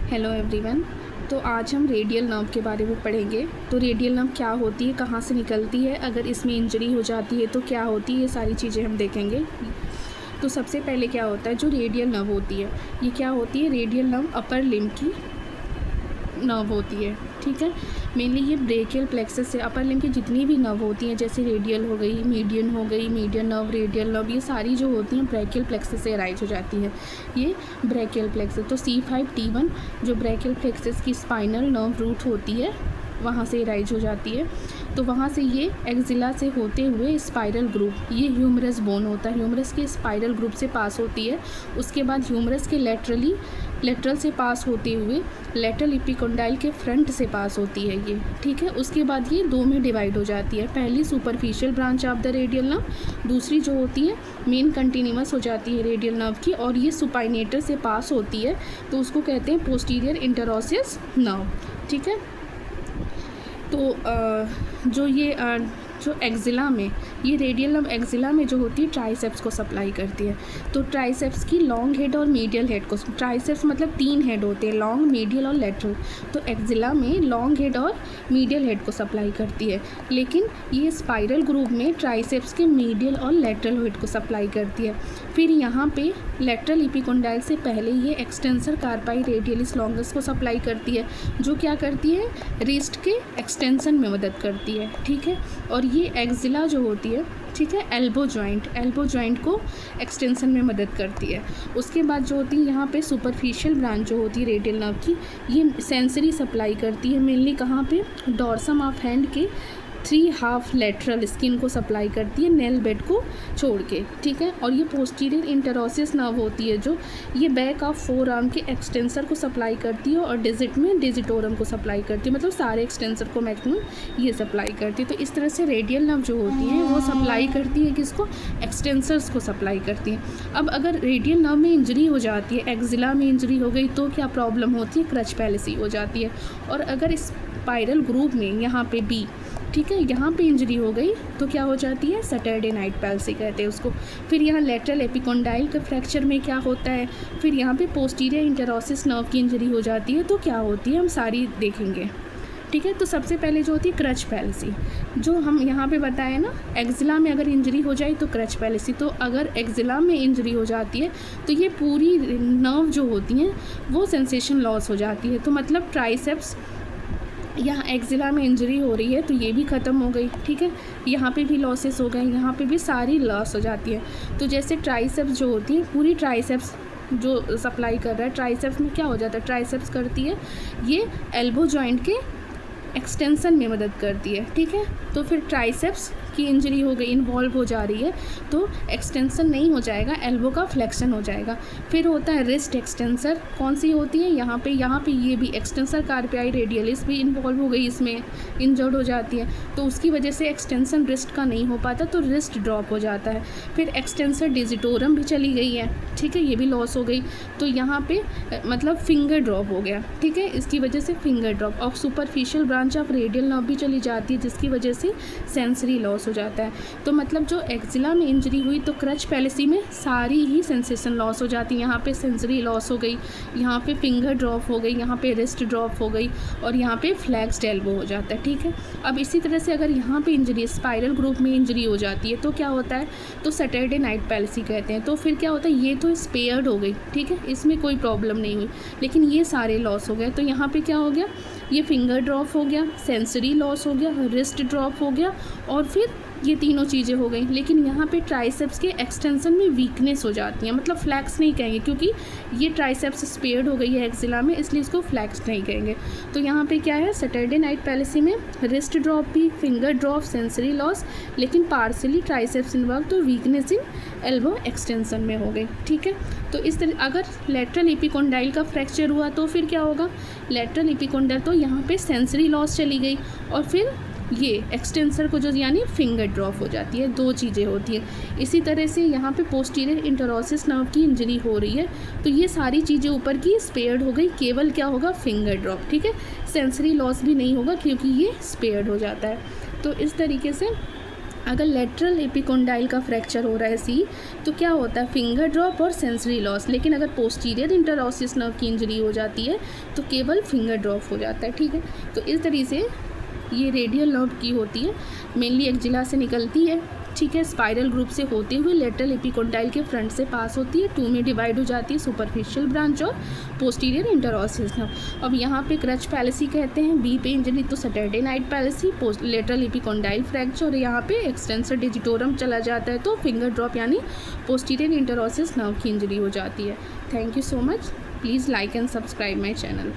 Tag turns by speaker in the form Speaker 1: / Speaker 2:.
Speaker 1: Hello everyone. तो आज हम रेडियल नर्व के बारे में पढ़ेंगे। तो रेडियल नर्व क्या होती है, कहाँ से निकलती है, अगर इसमें इंजरी हो जाती है तो क्या होती है, ये सारी चीज़ें हम देखेंगे। तो सबसे पहले क्या होता है, जो रेडियल नर्व होती है ये क्या होती है, रेडियल नर्व अपर लिम्ब की नर्व होती है। ठीक है, मेनली ये ब्रेकियल प्लेक्सस से अपर लिम्ब की जितनी भी नर्व होती हैं, जैसे रेडियल हो गई, मीडियन हो गई, मीडियन नर्व, रेडियल नर्व, ये सारी जो होती हैं ब्रेकियल प्लेक्सस से अराइज हो जाती है। ये ब्रेकियल प्लेक्सस, तो C5T1 जो ब्रेकियल प्लेक्सस की स्पाइनल नर्व रूट होती है वहाँ से राइज हो जाती है। तो वहाँ से ये एक्जिला से होते हुए स्पाइरल ग्रुप, ये ह्यूमरस बोन होता है, ह्यूमरस के स्पाइरल ग्रुप से पास होती है। उसके बाद ह्यूमरस के लेटरल से पास होते हुए लेटरल एपिकोंडाइल के फ्रंट से पास होती है ये। ठीक है, उसके बाद ये दो में डिवाइड हो जाती है। पहली superficial branch of the radial nerve, दूसरी जो होती है मेन कंटिन्यूअस हो जाती है रेडियल नर्व की, और ये सुपाइनेटर से पास होती है, तो उसको कहते हैं पोस्टीरियर इंटरओसियस नर्व। ठीक है, तो जो एक्जिला में, ये रेडियल नर्व एक्जिला में जो होती है ट्राइसेप्स को सप्लाई करती है। तो ट्राइसेप्स की लॉन्ग हेड और मीडियल हेड को, ट्राइसेप्स मतलब 3 हेड होते हैं, लॉन्ग, मीडियल और लेटरल। तो एक्जिला में लॉन्ग हेड और मीडियल हेड को सप्लाई करती है, लेकिन ये स्पाइरल ग्रुप में ट्राइसेप्स के मीडियल और लेटरल हेड को सप्लाई करती है। फिर यहाँ पे लेटरल एपिकोंडाइल से पहले ये एक्सटेंसर कार्पाई रेडियलिस लॉन्गस को सप्लाई करती है, जो क्या करती है, रिस्ट के एक्सटेंशन में मदद करती है। ठीक है, और ये एक्जिला जो होती है, ठीक है, एल्बो जॉइंट को एक्सटेंशन में मदद करती है। उसके बाद जो होती है यहाँ पे सुपरफिशियल ब्रांच जो होती है रेडियल नर्व की, ये सेंसरी सप्लाई करती है, मेनली कहाँ पे, डॉर्सम ऑफ हैंड के 3 हाफ लेटरल स्किन को सप्लाई करती है, नेल बेड को छोड़ के। ठीक है, और ये पोस्टीरियर इंटरओसियस नर्व होती है, जो ये बैक ऑफ फोर आर्म के एक्सटेंसर को सप्लाई करती है, और डिजिट में डिजिटोरम को सप्लाई करती है, मतलब सारे एक्सटेंसर को मैक्सिमम ये सप्लाई करती है। तो इस तरह से रेडियल नर्व जो होती है वो सप्लाई करती है किसको, एक्सटेंसर्स को सप्लाई करती है। अब अगर रेडियल नर्व में इंजरी हो जाती है, एक्जिला में इंजरी हो गई, तो क्या प्रॉब्लम होती है, क्रच पैलेसी हो जाती है। और अगर स्पाइरल ग्रुप में यहाँ पे बी, ठीक है, यहाँ पे इंजरी हो गई तो क्या हो जाती है, सैटरडे नाइट पैल्सी कहते हैं उसको। फिर यहाँ लेटरल एपिकोंडाइल के फ्रैक्चर में क्या होता है, फिर यहाँ पे पोस्टीरियर इंटरओसियस नर्व की इंजरी हो जाती है, तो क्या होती है हम सारी देखेंगे। ठीक है, तो सबसे पहले जो होती है क्रच पैल्सी, जो हम यहाँ पे बताए ना, एक्जिला में अगर इंजरी हो जाए तो क्रच पैल्सी। तो अगर एक्जिला में इंजरी हो जाती है तो ये पूरी नर्व जो होती हैं वो सेंसेशन लॉस हो जाती है। तो मतलब ट्राइसेप्स, यहाँ एक्जिला में इंजरी हो रही है तो ये भी ख़त्म हो गई। ठीक है, यहाँ पे भी लॉसेस हो गए, यहाँ पे भी सारी लॉस हो जाती है। तो जैसे ट्राइसेप्स जो होती है, पूरी ट्राइसेप्स जो सप्लाई कर रहा है, ट्राइसेप्स में क्या हो जाता है, ट्राइसेप्स करती है ये एल्बो जॉइंट के एक्सटेंशन में मदद करती है। ठीक है, तो फिर ट्राइसेप्स की इंजरी हो गई, इन्वॉल्व हो जा रही है, तो एक्सटेंशन नहीं हो जाएगा, एल्बो का फ्लेक्शन हो जाएगा। फिर होता है रिस्ट एक्सटेंसर, कौन सी होती है, यहाँ पे ये भी एक्सटेंसर कार्पियाई रेडियलिस भी इन्वॉल्व हो गई, इसमें इंजर्ड हो जाती है, तो उसकी वजह से एक्सटेंशन रिस्ट का नहीं हो पाता, तो रिस्ट ड्रॉप हो जाता है। फिर एक्सटेंसर डिजिटोरम भी चली गई है, ठीक है, ये भी लॉस हो गई, तो यहाँ पे मतलब फिंगर ड्रॉप हो गया। ठीक है, इसकी वजह से फिंगर ड्रॉप, और superficial branch of radial nerve भी चली जाती है, जिसकी वजह से सेंसरी लॉस हो जाता है। तो मतलब जो एक्जिला में इंजरी हुई तो क्रच पैलेसी में सारी ही सेंसेशन लॉस हो जाती है। यहाँ पे सेंसरी लॉस हो गई, यहाँ पे फिंगर ड्रॉप हो गई, यहाँ पे रिस्ट ड्रॉप हो गई, और यहाँ पे फ्लैक्स्ड एल्बो हो जाता है। ठीक है, अब इसी तरह से अगर यहाँ पे इंजरी, स्पाइरल ग्रुप में इंजरी हो जाती है तो क्या होता है, तो सैटरडे नाइट पैलेसी कहते हैं। तो फिर क्या होता है, ये तो स्पेयर्ड हो गई, ठीक है, इसमें कोई प्रॉब्लम नहीं हुई, लेकिन ये सारे लॉस हो गए। तो यहाँ पे क्या हो गया, ये फिंगर ड्रॉप हो गया, सेंसरी लॉस हो गया, रिस्ट ड्रॉप हो गया, और फिर ये तीनों चीज़ें हो गई। लेकिन यहाँ पे ट्राइसेप्स के एक्सटेंशन में वीकनेस हो जाती है, मतलब फ्लैक्स नहीं कहेंगे, क्योंकि ये ट्राइसेप्स स्पेयर्ड हो गई है एक्जिला में, इसलिए इसको फ्लैक्स नहीं कहेंगे। तो यहाँ पे क्या है, सैटरडे नाइट पैलेसी में रिस्ट ड्रॉप भी, फिंगर ड्रॉप, सेंसरी लॉस, लेकिन पार्सली ट्राइसेप्स इन्वॉल्व, तो वीकनेस इन एल्बो एक्सटेंशन में हो गई। ठीक है, तो इस तरह अगर लेटरल एपिकोंडाइल का फ्रैक्चर हुआ तो फिर क्या होगा, लेटरल एपिकोंडाइल, तो यहाँ पे सेंसरी लॉस चली गई, और फिर ये एक्सटेंसर को जो यानी फिंगर ड्रॉप हो जाती है, दो चीज़ें होती हैं। इसी तरह से यहाँ पे पोस्टीरियर इंटरओसियस नर्व की इंजरी हो रही है, तो ये सारी चीज़ें ऊपर की स्पेयर्ड हो गई, केवल क्या होगा, फिंगर ड्रॉप। ठीक है, सेंसरी लॉस भी नहीं होगा क्योंकि ये स्पेयर्ड हो जाता है। तो इस तरीके से अगर लेटरल एपिकोंडाइल का फ्रैक्चर हो रहा है सी, तो क्या होता है, फिंगर ड्रॉप और सेंसरी लॉस। लेकिन अगर पोस्टीरियर इंटरऑसियस नर्व की इंजरी हो जाती है तो केवल फिंगर ड्रॉप हो जाता है। ठीक है, तो इस तरीके से ये रेडियल नर्व की होती है, मेनली एक्जिला से निकलती है। ठीक है, स्पाइरल ग्रुप से होते हुए लेटरल एपिकोंडाइल के फ्रंट से पास होती है, 2 में डिवाइड हो जाती है, सुपरफिशियल ब्रांच और पोस्टीरियर इंटरऑसियस नर्व। अब यहाँ पे क्रच पैलेसी कहते हैं, बी पे इंजरी तो Saturday night palsy, lateral epicondyle fracture, और यहाँ पे एक्सटेंसर डिजिटोरम चला जाता है तो फिंगर ड्रॉप यानी पोस्टीरियर इंटरऑसियस नर्व की इंजरी हो जाती है। Thank you so much, please like and subscribe my channel.